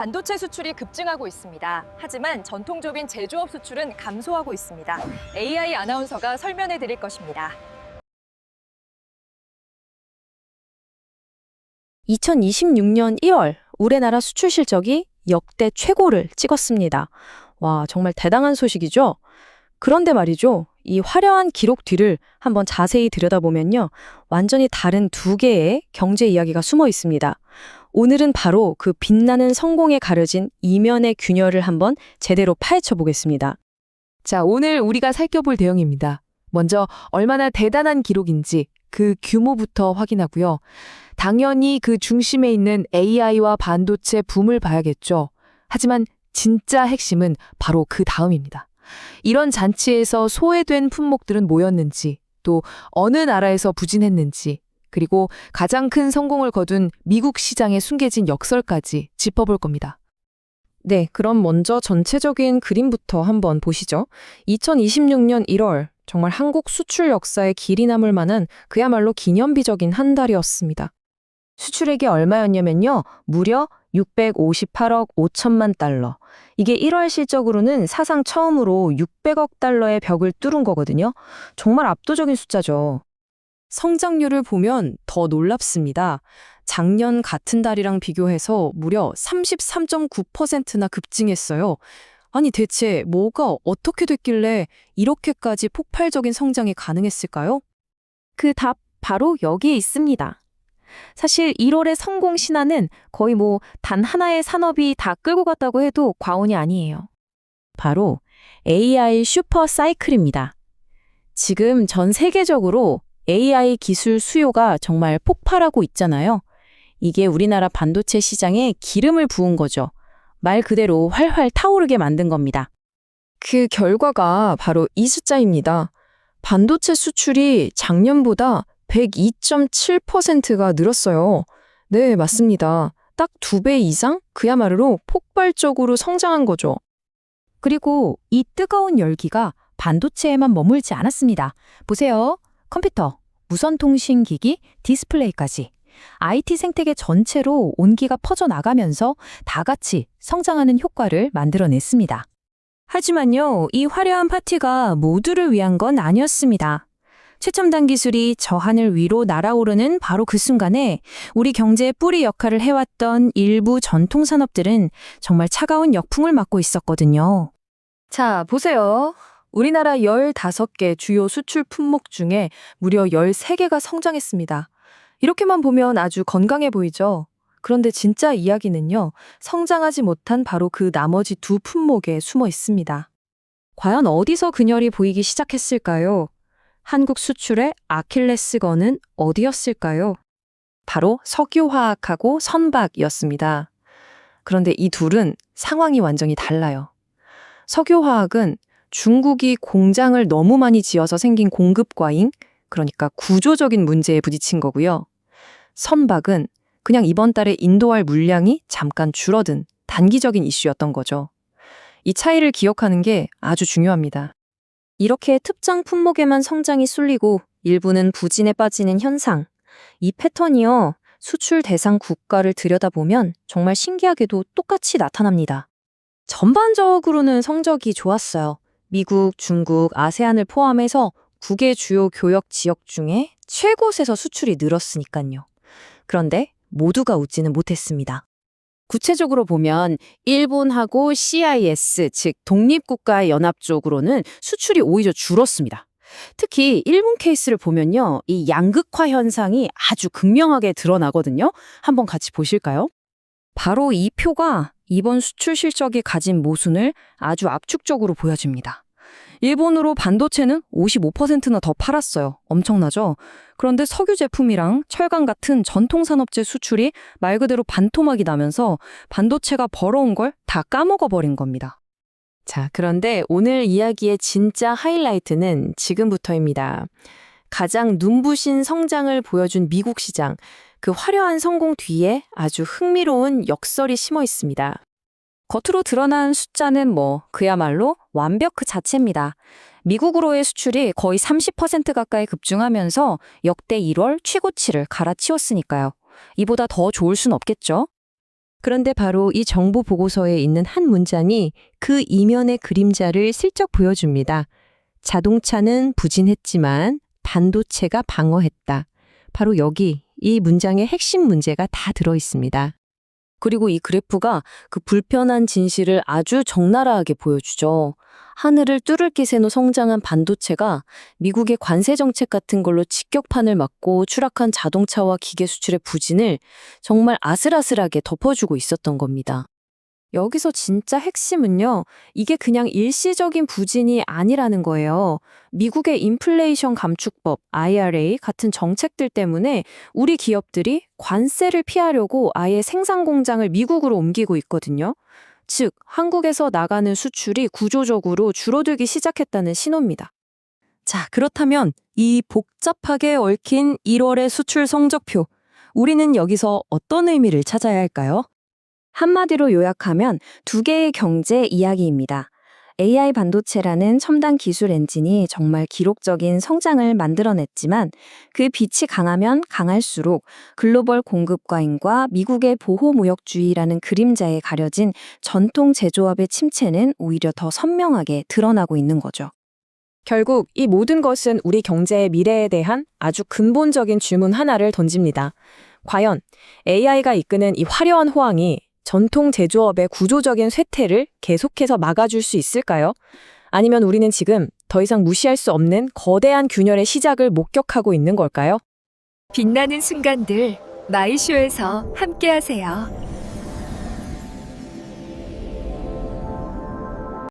반도체 수출이 급증하고 있습니다. 하지만 전통적인 제조업 수출은 감소하고 있습니다. AI 아나운서가 설명해 드릴 것입니다. 2026년 1월 우리나라 수출 실적이 역대 최고를 찍었습니다. 와, 정말 대단한 소식이죠? 그런데 말이죠. 이 화려한 기록 뒤를 한번 자세히 들여다보면요. 완전히 다른 두 개의 경제 이야기가 숨어 있습니다. 오늘은 바로 그 빛나는 성공에 가려진 이면의 균열을 한번 제대로 파헤쳐 보겠습니다. 자, 오늘 우리가 살펴볼 내용입니다. 먼저 얼마나 대단한 기록인지 그 규모부터 확인하고요. 당연히 그 중심에 있는 AI와 반도체 붐을 봐야겠죠. 하지만 진짜 핵심은 바로 그 다음입니다. 이런 잔치에서 소외된 품목들은 뭐였는지, 또 어느 나라에서 부진했는지, 그리고 가장 큰 성공을 거둔 미국 시장에 숨겨진 역설까지 짚어볼 겁니다. 네, 그럼 먼저 전체적인 그림부터 한번 보시죠. 2026년 1월, 정말 한국 수출 역사에 길이 남을 만한 그야말로 기념비적인 한 달이었습니다. 수출액이 얼마였냐면요. 무려 658억 5천만 달러. 이게 1월 실적으로는 사상 처음으로 600억 달러의 벽을 뚫은 거거든요. 정말 압도적인 숫자죠. 성장률을 보면 더 놀랍습니다. 작년 같은 달이랑 비교해서 무려 33.9%나 급증했어요. 아니 대체 뭐가 어떻게 됐길래 이렇게까지 폭발적인 성장이 가능했을까요? 그 답 바로 여기에 있습니다. 사실 1월의 성공 신화는 거의 단 하나의 산업이 다 끌고 갔다고 해도 과언이 아니에요. 바로 AI 슈퍼 사이클입니다. 지금 전 세계적으로 AI 기술 수요가 정말 폭발하고 있잖아요. 이게 우리나라 반도체 시장에 기름을 부은 거죠. 말 그대로 활활 타오르게 만든 겁니다. 그 결과가 바로 이 숫자입니다. 반도체 수출이 작년보다 102.7%가 늘었어요. 네, 맞습니다. 딱 2배 이상? 그야말로 폭발적으로 성장한 거죠. 그리고 이 뜨거운 열기가 반도체에만 머물지 않았습니다. 보세요. 컴퓨터, 무선통신기기, 디스플레이까지. IT 생태계 전체로 온기가 퍼져나가면서 다 같이 성장하는 효과를 만들어냈습니다. 하지만요, 이 화려한 파티가 모두를 위한 건 아니었습니다. 최첨단 기술이 저 하늘 위로 날아오르는 바로 그 순간에 우리 경제의 뿌리 역할을 해왔던 일부 전통 산업들은 정말 차가운 역풍을 맞고 있었거든요. 자, 보세요. 우리나라 15개 주요 수출 품목 중에 무려 13개가 성장했습니다. 이렇게만 보면 아주 건강해 보이죠? 그런데 진짜 이야기는요, 성장하지 못한 바로 그 나머지 두 품목에 숨어 있습니다. 과연 어디서 균열이 보이기 시작했을까요? 한국 수출의 아킬레스건은 어디였을까요? 바로 석유화학하고 선박이었습니다. 그런데 이 둘은 상황이 완전히 달라요. 석유화학은 중국이 공장을 너무 많이 지어서 생긴 공급 과잉, 그러니까 구조적인 문제에 부딪힌 거고요. 선박은 그냥 이번 달에 인도할 물량이 잠깐 줄어든 단기적인 이슈였던 거죠. 이 차이를 기억하는 게 아주 중요합니다. 이렇게 특정 품목에만 성장이 쏠리고 일부는 부진에 빠지는 현상. 이 패턴이요, 수출 대상 국가를 들여다보면 정말 신기하게도 똑같이 나타납니다. 전반적으로는 성적이 좋았어요. 미국, 중국, 아세안을 포함해서 9개 주요 교역 지역 중에 최곳에서 수출이 늘었으니까요. 그런데 모두가 웃지는 못했습니다. 구체적으로 보면 일본하고 CIS, 즉 독립국가의 연합 쪽으로는 수출이 오히려 줄었습니다. 특히 일본 케이스를 보면요, 이 양극화 현상이 아주 극명하게 드러나거든요. 한번 같이 보실까요? 바로 이 표가 이번 수출 실적이 가진 모순을 아주 압축적으로 보여줍니다. 일본으로 반도체는 55%나 더 팔았어요. 엄청나죠? 그런데 석유 제품이랑 철강 같은 전통 산업재 수출이 말 그대로 반토막이 나면서 반도체가 벌어온 걸 다 까먹어버린 겁니다. 자, 그런데 오늘 이야기의 진짜 하이라이트는 지금부터입니다. 가장 눈부신 성장을 보여준 미국 시장, 그 화려한 성공 뒤에 아주 흥미로운 역설이 심어 있습니다. 겉으로 드러난 숫자는 그야말로 완벽 그 자체입니다. 미국으로의 수출이 거의 30% 가까이 급증하면서 역대 1월 최고치를 갈아치웠으니까요. 이보다 더 좋을 순 없겠죠? 그런데 바로 이 정보 보고서에 있는 한 문장이 그 이면의 그림자를 슬쩍 보여줍니다. 자동차는 부진했지만 반도체가 방어했다. 바로 여기 이 문장의 핵심 문제가 다 들어 있습니다. 그리고 이 그래프가 그 불편한 진실을 아주 적나라하게 보여주죠. 하늘을 뚫을 기세로 성장한 반도체가 미국의 관세 정책 같은 걸로 직격판을 맞고 추락한 자동차와 기계 수출의 부진을 정말 아슬아슬하게 덮어주고 있었던 겁니다. 여기서 진짜 핵심은요, 이게 그냥 일시적인 부진이 아니라는 거예요. 미국의 인플레이션 감축법, IRA 같은 정책들 때문에 우리 기업들이 관세를 피하려고 아예 생산 공장을 미국으로 옮기고 있거든요. 즉, 한국에서 나가는 수출이 구조적으로 줄어들기 시작했다는 신호입니다. 자, 그렇다면 이 복잡하게 얽힌 1월의 수출 성적표, 우리는 여기서 어떤 의미를 찾아야 할까요? 한마디로 요약하면 두 개의 경제 이야기입니다. AI 반도체라는 첨단 기술 엔진이 정말 기록적인 성장을 만들어냈지만 그 빛이 강하면 강할수록 글로벌 공급 과잉과 미국의 보호무역주의라는 그림자에 가려진 전통 제조업의 침체는 오히려 더 선명하게 드러나고 있는 거죠. 결국 이 모든 것은 우리 경제의 미래에 대한 아주 근본적인 질문 하나를 던집니다. 과연 AI가 이끄는 이 화려한 호황이 전통 제조업의 구조적인 쇠퇴를 계속해서 막아줄 수 있을까요? 아니면 우리는 지금 더 이상 무시할 수 없는 거대한 균열의 시작을 목격하고 있는 걸까요? 빛나는 순간들 마이쇼에서 함께하세요.